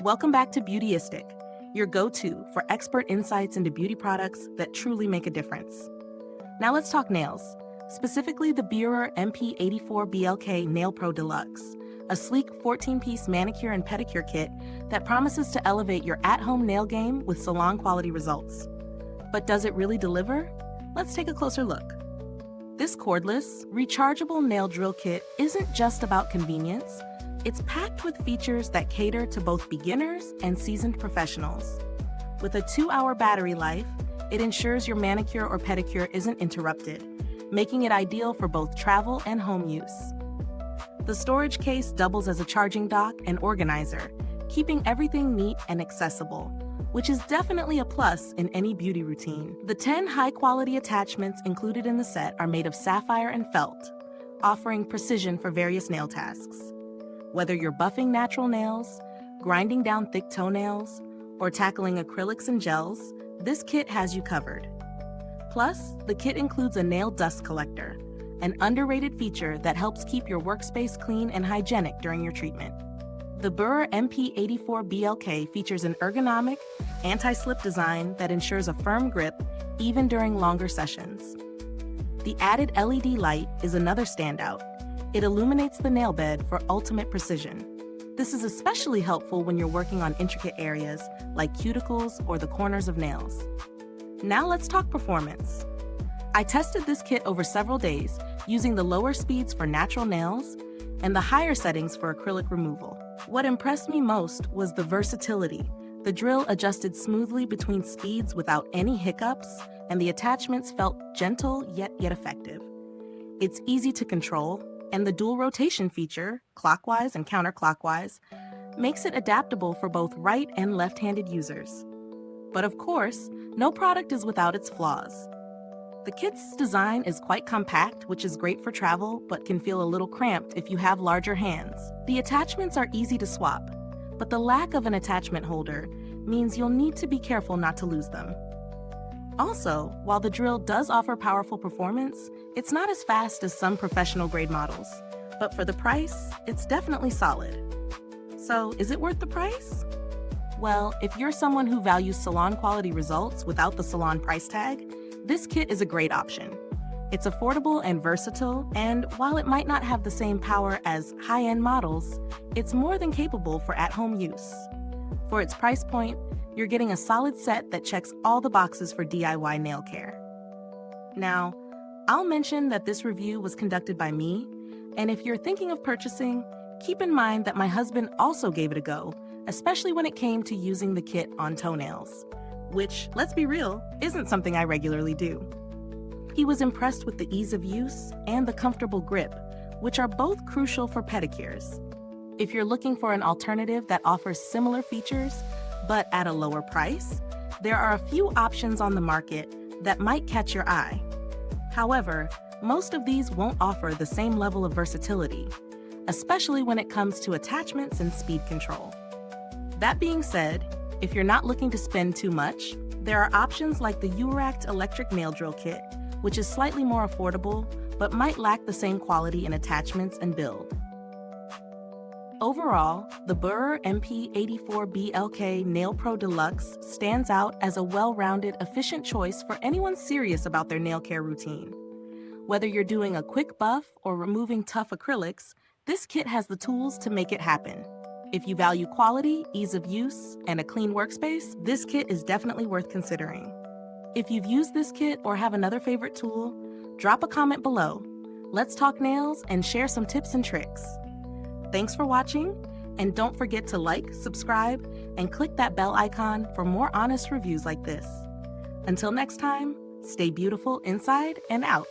Welcome back to Beautyistic, your go-to for expert insights into beauty products that truly make a difference. Now let's talk nails, specifically the Beurer MP84BLK Nail Pro Deluxe, a sleek 14-piece manicure and pedicure kit that promises to elevate your at-home nail game with salon-quality results. But does it really deliver? Let's take a closer look. This cordless, rechargeable nail drill kit isn't just about convenience. It's packed with features that cater to both beginners and seasoned professionals. With a 2-hour battery life, it ensures your manicure or pedicure isn't interrupted, making it ideal for both travel and home use. The storage case doubles as a charging dock and organizer, keeping everything neat and accessible, which is definitely a plus in any beauty routine. The 10 high-quality attachments included in the set are made of sapphire and felt, offering precision for various nail tasks. Whether you're buffing natural nails, grinding down thick toenails, or tackling acrylics and gels, this kit has you covered. Plus, the kit includes a nail dust collector, an underrated feature that helps keep your workspace clean and hygienic during your treatment. The Beurer MP84BLK features an ergonomic, anti-slip design that ensures a firm grip even during longer sessions. The added LED light is another standout. It illuminates the nail bed for ultimate precision. This is especially helpful when you're working on intricate areas like cuticles or the corners of nails. Now let's talk performance. I tested this kit over several days using the lower speeds for natural nails and the higher settings for acrylic removal. What impressed me most was the versatility. The drill adjusted smoothly between speeds without any hiccups, and the attachments felt gentle yet effective. It's easy to control, and the dual rotation feature, clockwise and counterclockwise, makes it adaptable for both right and left-handed users. But of course, no product is without its flaws. The kit's design is quite compact, which is great for travel, but can feel a little cramped if you have larger hands. The attachments are easy to swap, but the lack of an attachment holder means you'll need to be careful not to lose them. Also, while the drill does offer powerful performance, it's not as fast as some professional-grade models. But for the price, it's definitely solid. So, is it worth the price? Well, if you're someone who values salon-quality results without the salon price tag, this kit is a great option. It's affordable and versatile, and while it might not have the same power as high-end models, it's more than capable for at-home use. For its price point, you're getting a solid set that checks all the boxes for DIY nail care. Now, I'll mention that this review was conducted by me, and if you're thinking of purchasing, keep in mind that my husband also gave it a go, especially when it came to using the kit on toenails, which, let's be real, isn't something I regularly do. He was impressed with the ease of use and the comfortable grip, which are both crucial for pedicures. If you're looking for an alternative that offers similar features, but at a lower price, there are a few options on the market that might catch your eye. However, most of these won't offer the same level of versatility, especially when it comes to attachments and speed control. That being said, if you're not looking to spend too much, there are options like the Uninterrupted electric nail drill kit, which is slightly more affordable, but might lack the same quality in attachments and build. Overall, the Beurer MP84BLK Nail Pro Deluxe stands out as a well-rounded, efficient choice for anyone serious about their nail care routine. Whether you're doing a quick buff or removing tough acrylics, this kit has the tools to make it happen. If you value quality, ease of use, and a clean workspace, this kit is definitely worth considering. If you've used this kit or have another favorite tool, drop a comment below. Let's talk nails and share some tips and tricks. Thanks for watching, and don't forget to like, subscribe, and click that bell icon for more honest reviews like this. Until next time, stay beautiful inside and out.